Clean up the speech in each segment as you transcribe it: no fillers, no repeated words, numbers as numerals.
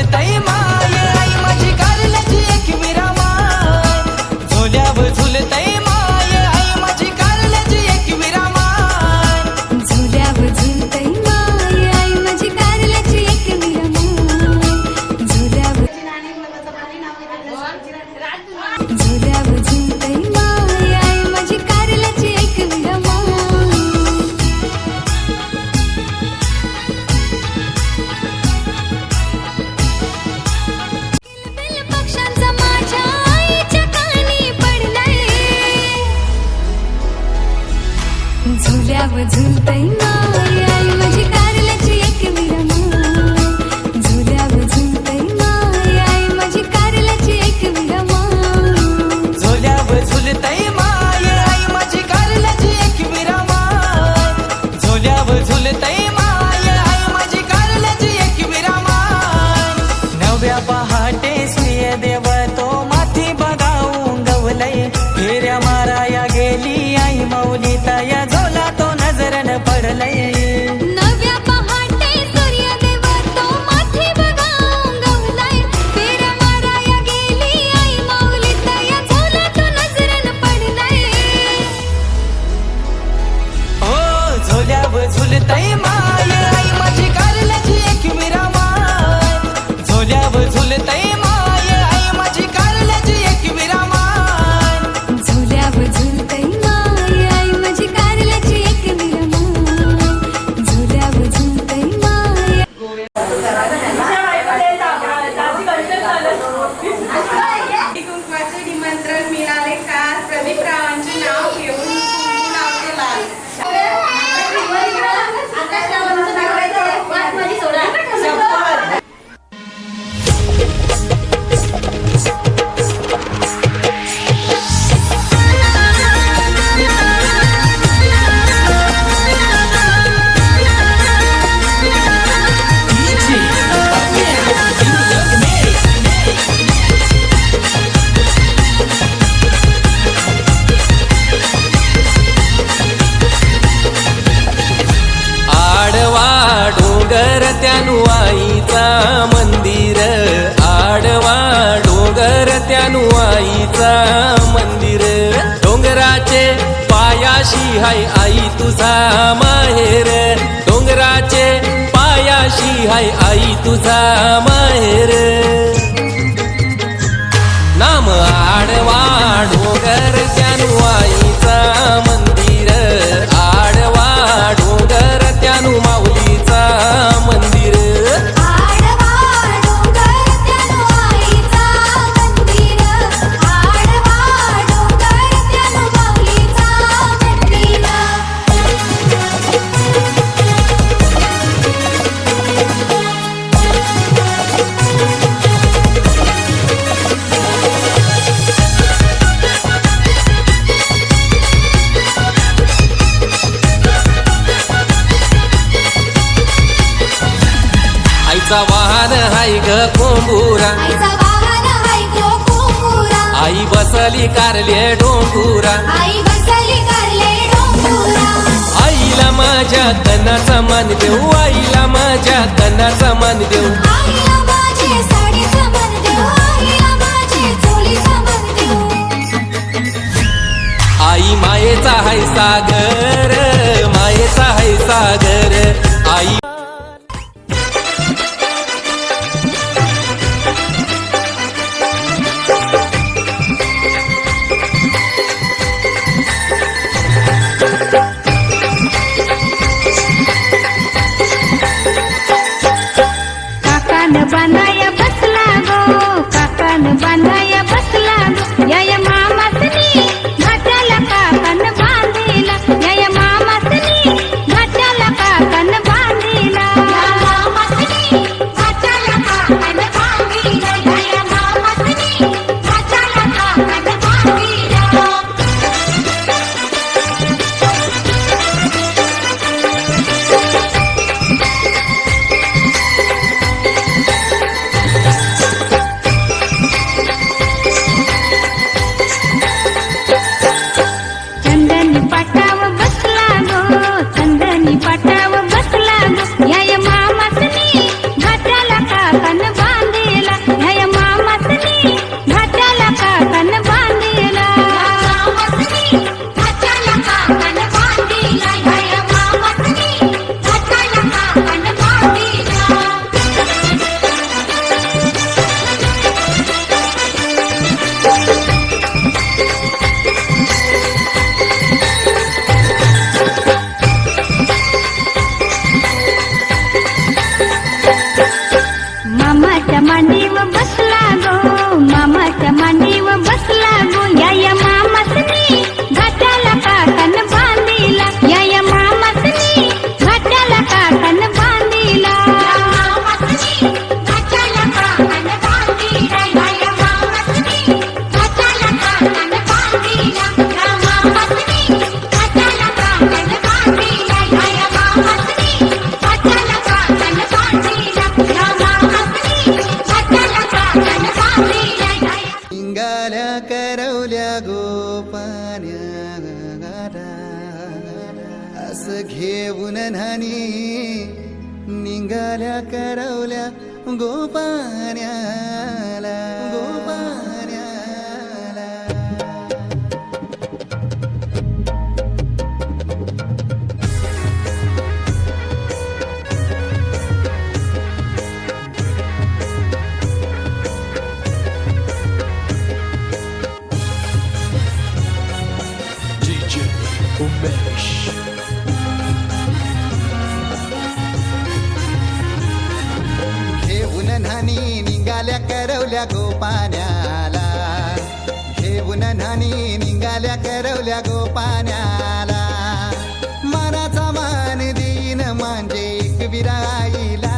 झुलतय my I माझी कारल्याची एक विरामाय झोल्यावर झुलतय माय आई माझी कारल्याची एक विरामाय झुल्यावर झुलतय माय आई माझी कारल्याची एक विरामाय झुल्यावर झुलतय माय आई माझी कारल्याची एक विरामाय पक्ष्यांचा माझ्या आईच्या कानी पडलाय झुल्यावर झुलतय माय आई माझी कारल्याची एक विरामाय झुल्यावर झुलतय माय आई माझी कारल्याची एक विरामाय झोल्यावर झुलतय माय आई माझी कारल्याची एक विरामाय झोल्यावर झुलतय माय आई माझी कारल्याची एक विरामाय नव्या पहाटे सूर्यदेव तो माथी बघावून गवलय फेऱ्या माराया गेली आई मौली तया झोला तो नजरन पडलय नव्या पहाटे सूर्यदेव तो माथी बघावून गवलाय फेऱ्या माराया गेली आई माऊली तया झोला तो नजरन पडलाय हो झोल्यावर झुलतय माय आई माझी कारल्याची एक विरामाय झोल्यावर झुलतय माय आई माझी कारल्याची एक विरामाय झुल्यावर झुलतय माय आई माझी कारल्याची एक विरामाय झुल्यावर झुलतय माय कुंकवाचे निमंत्रण मिळाले का प्रदीप रावांचे नाव घेऊन कुंकू लावते लाल आडवा डोंगर त्यानु आईचा मंदिर आडवा डोंगर त्यानु आईचा मंदिर डोंगराचे पायाशी हाय आई तुझा माहेर डोंगराचे पायाशी हाय आई तुझा माहेर नाम आडवा डोंगर त्यानु आईचा मंदिर आडवा डोंगर त्यानु माऊलीचा मंदिर आडवा डोंगर त्यानु आईचा मंदिर आडवा डोंगर त्यानु माऊलीचा मंदिर आईचा वाहन हाय ग कोंबुरा आईचा वाहन हाय गो कोपुरा आई बसली कारले डोंगुरा आई बसली कारले डोंगुरा आईला माझ्या तनाचा मान देऊ आईला माझ्या तनाचा मान देऊ आईला माझे साडीचा मन देऊ आईला माझे चोळीचा मन देऊ आई मायेचा हाय सागर मायेचा हाय सागर आई काकान बांधाया बसला गो काकान बांधाया बसला गो या मामासनी घाटाला काकान बांधीला या मामासनी घाटाला काकान बांधीला मामासनी घाटाला काकान बांधीला या मामासनी घाटाला काकान बांधीला घेऊन न्हाणी निघाल्या करवल्या गोपाण्याला DJ Umesh. घेऊन न्हाणी निघाल्या करवल्या गोपाण्याला घेऊन न्हाणी निघाल्या करवल्या गोपाण्याला मनाचा मान देईन म्हणजे एक विराईला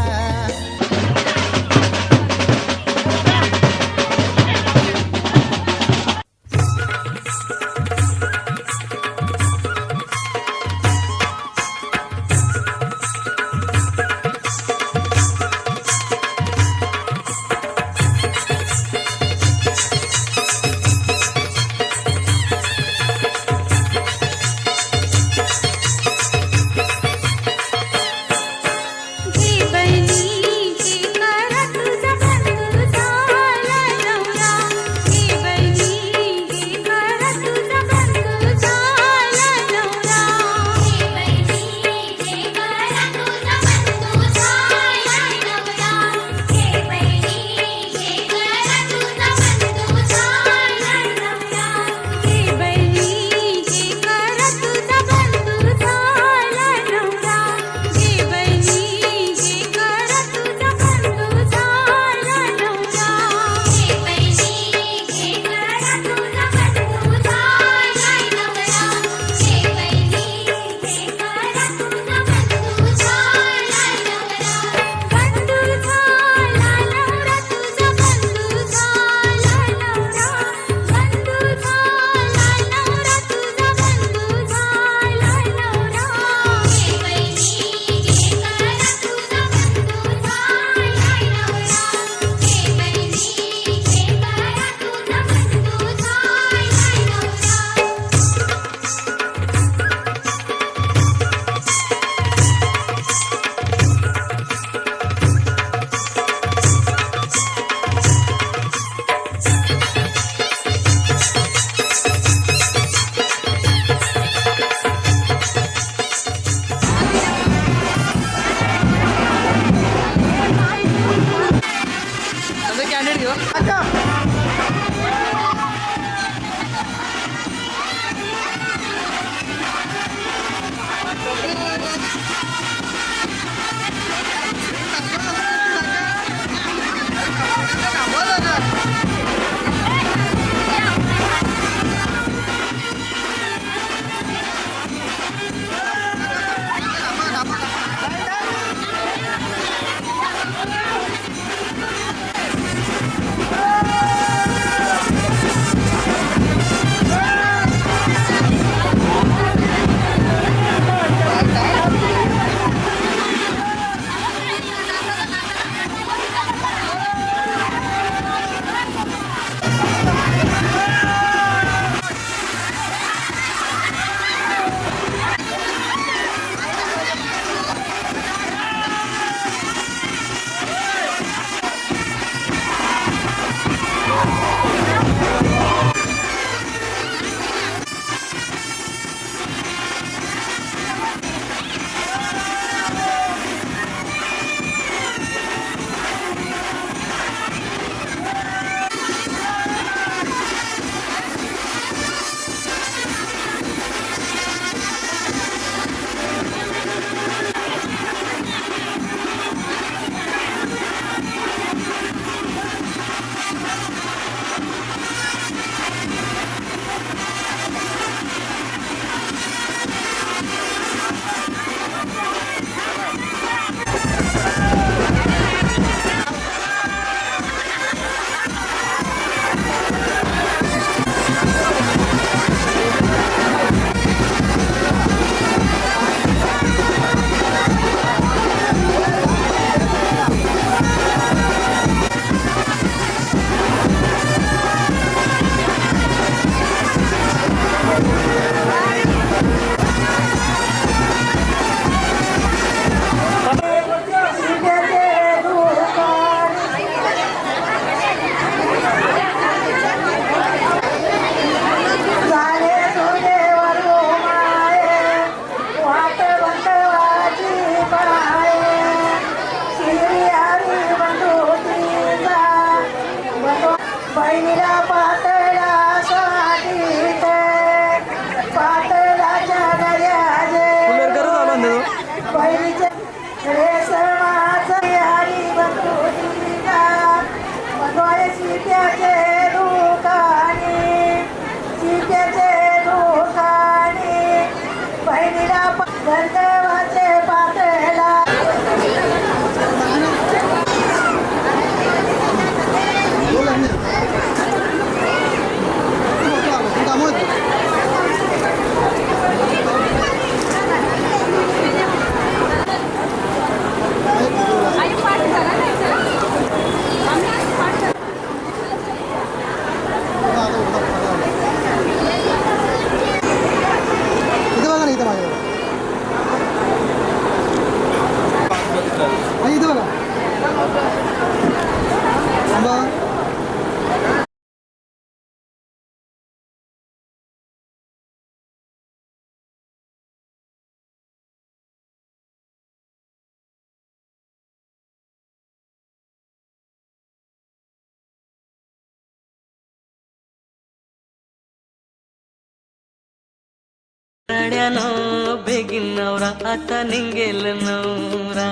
वराड्यानं बेगीन नवरा आता निघेल नवरा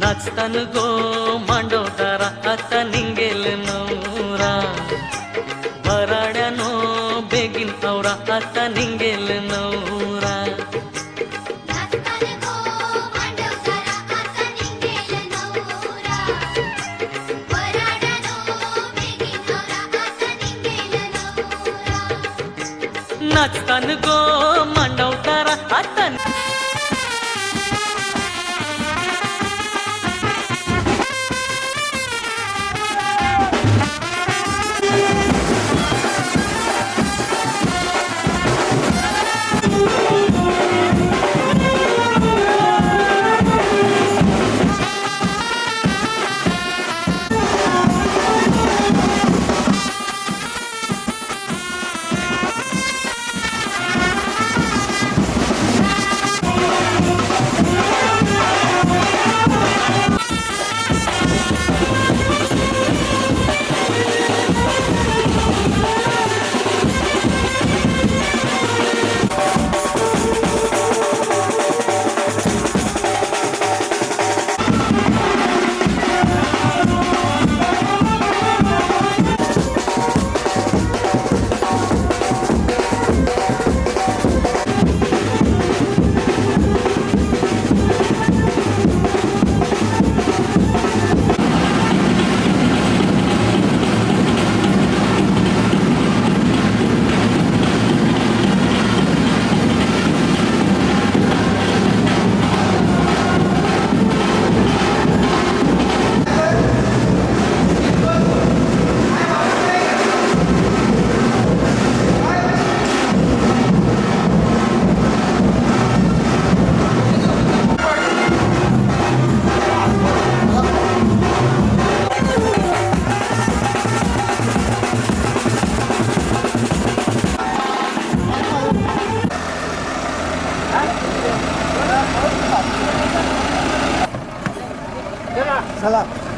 नाचतान गो मांडवतारा आता निघेल नवरा वराड्यानो बेगीन नवरा आता निघेल नवरा नाचतान गो मांडवतारा आता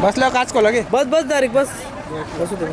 बसल्यावर काच खोला गे बस बस डायरेक्ट बस बसू दे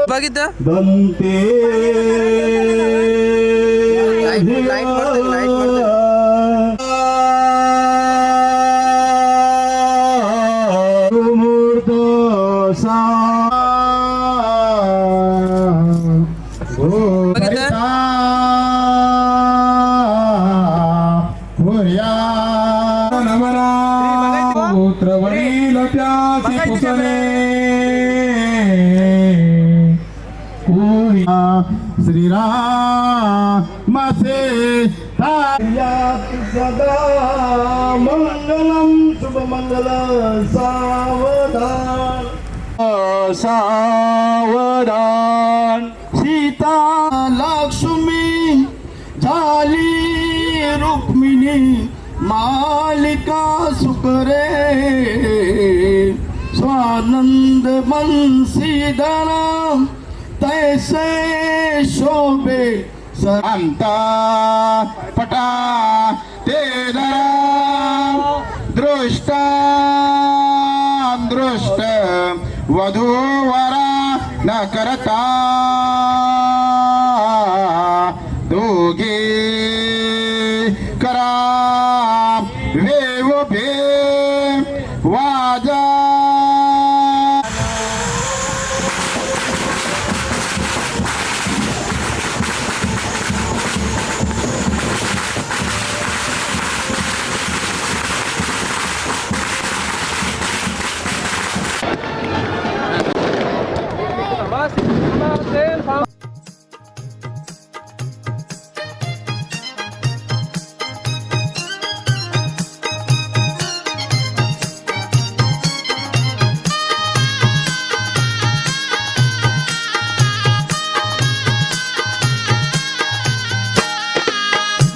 बघितलं श्रीराम सदा मंगलम शुभ मंगल सावधान सावधान सीता लक्ष्मी झाली रुक्मिणी मालिका सुकरे स्वानंद बंसीधर तैसे शोभे संता पटा तेरा दृष्ट दृष्ट वधूवरा न करता दोघे करा वेव भे वाजा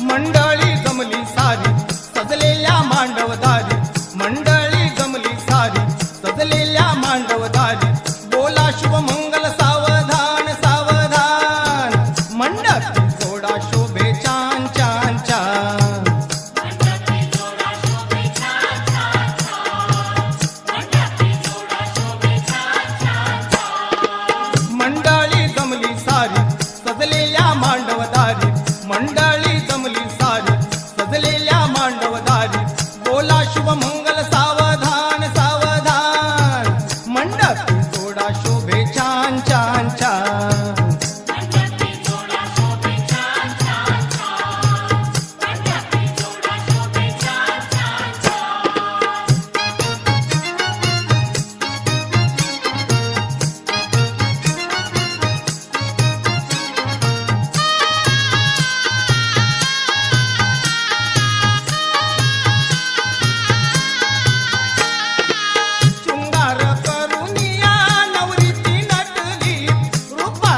मंडळी जमली सारी सजलेल्या मांडवदारी मंडळी जमली सारी सजलेल्या मांडवदारी बोला शुभ मंगल सावधान सावधान मंडपी जोडा शोभे छान छान छान मंडळी जमली सारी सजलेल्या मांडवदारी मंडळी जमली सारी सजलेल्या मांडवदारी बोला शुभ मंगल सावधान सावधान मंडपी जोडा शोभे छान छान छान शृंगार करुनिया नवरीची नटली रूपा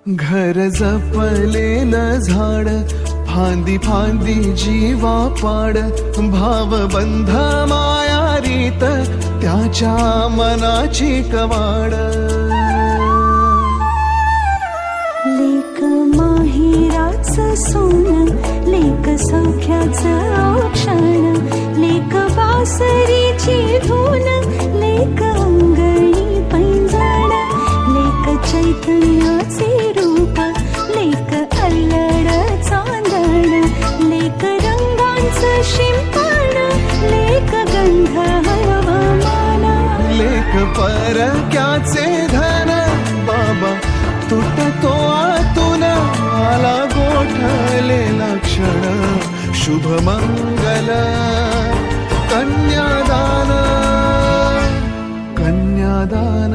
घर जपलेलं झाड फांदी फांदी जीवा पाड भावबंध माया रीत त्याच्या मनाची कवाड लेक माहेराचं सोनं लेक सौख्याचं औक्षण लेक बासरीची धून लेक अंगणी पैंजण लेक चैतन्याचे रूप लेक अल्लड चांदण लेक रंगांचं शिंपण लेक गंध हवामान लेक परक्याचे धन बाबा तुटतो आतून आला गोठलेला क्षण शुभ मंगल कन्यादान कन्यादान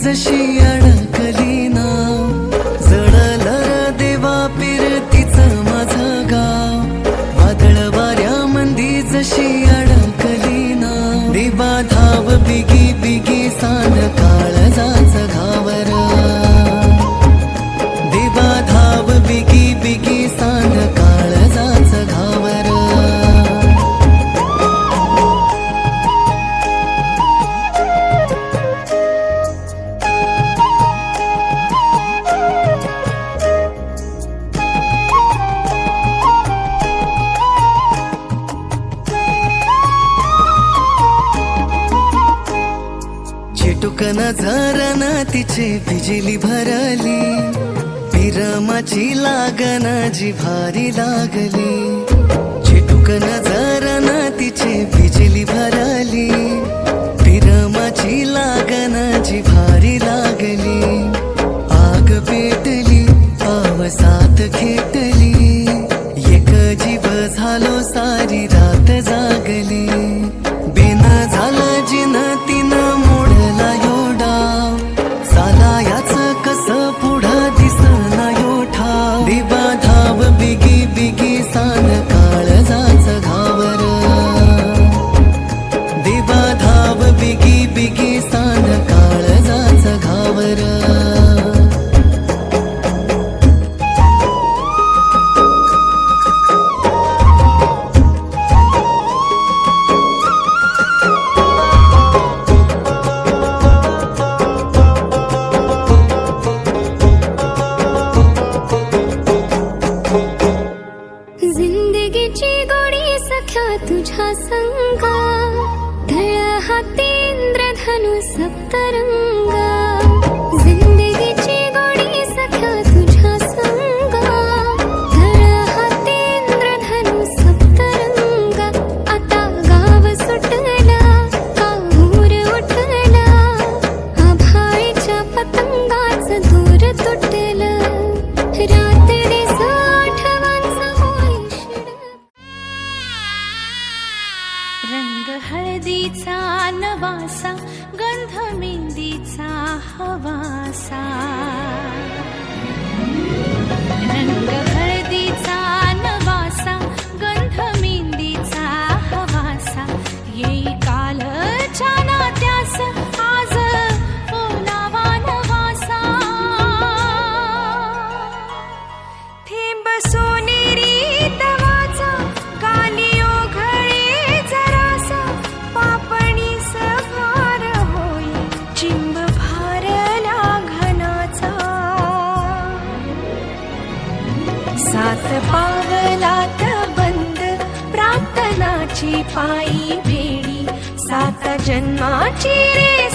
जशी अडकली ना जळल देवा पिरतीचं माझं गाव वादळ वाऱ्यामंदी जशी अडकली ना देवा धाव बिगी बिगी सांड काळजाचं घावर देवा धाव बिगी बिगी सांड काळजाचं घावर चिटुकन झरन तिचे बिजली भरली पिरमाची लागन जिव्हारी लागली चिटुकन झरन तिचे बिजली भरली पिरमाची लागन जिव्हारी लागली आग पेटली पावसात खेटली एक जीव झालो सारी रात जागली बिन झालं जिन तिनं मोडला योडा साला याच कस पुढं दिसना योठा देवा धाव बिगी बिगी सांड काळजाचं घावर देवा धाव बिगी बिगी सांड काळजाचं घावर जिंदगीची गोडी सख्या तुझ्या संगा ढळ हाती इंद्रधनु सप्तरंगा जिंदगीची गोडी सख्या तुझ्या संगा ढळ हाती इंद्रधनु सप्तरंगा आता गाव सुटला काहूर उठला आभाळीच्या पतंगाचं दूर तुटलं रात्री रंग हळदीचा नवासा गंध मेहंदीचा हवासा रंग हळदीचा नवासा गंध मेहंदीचा हवासा येई कालच्या नात्यास आज बोलावा नवासा थेंब सोनेरी तवाचा गाली ओघळे जरासा पापणी सभार होई चिंब भारला घनाचा सात पावलात बंद प्रार्थनाची पायी भेडी सात जन्माची रे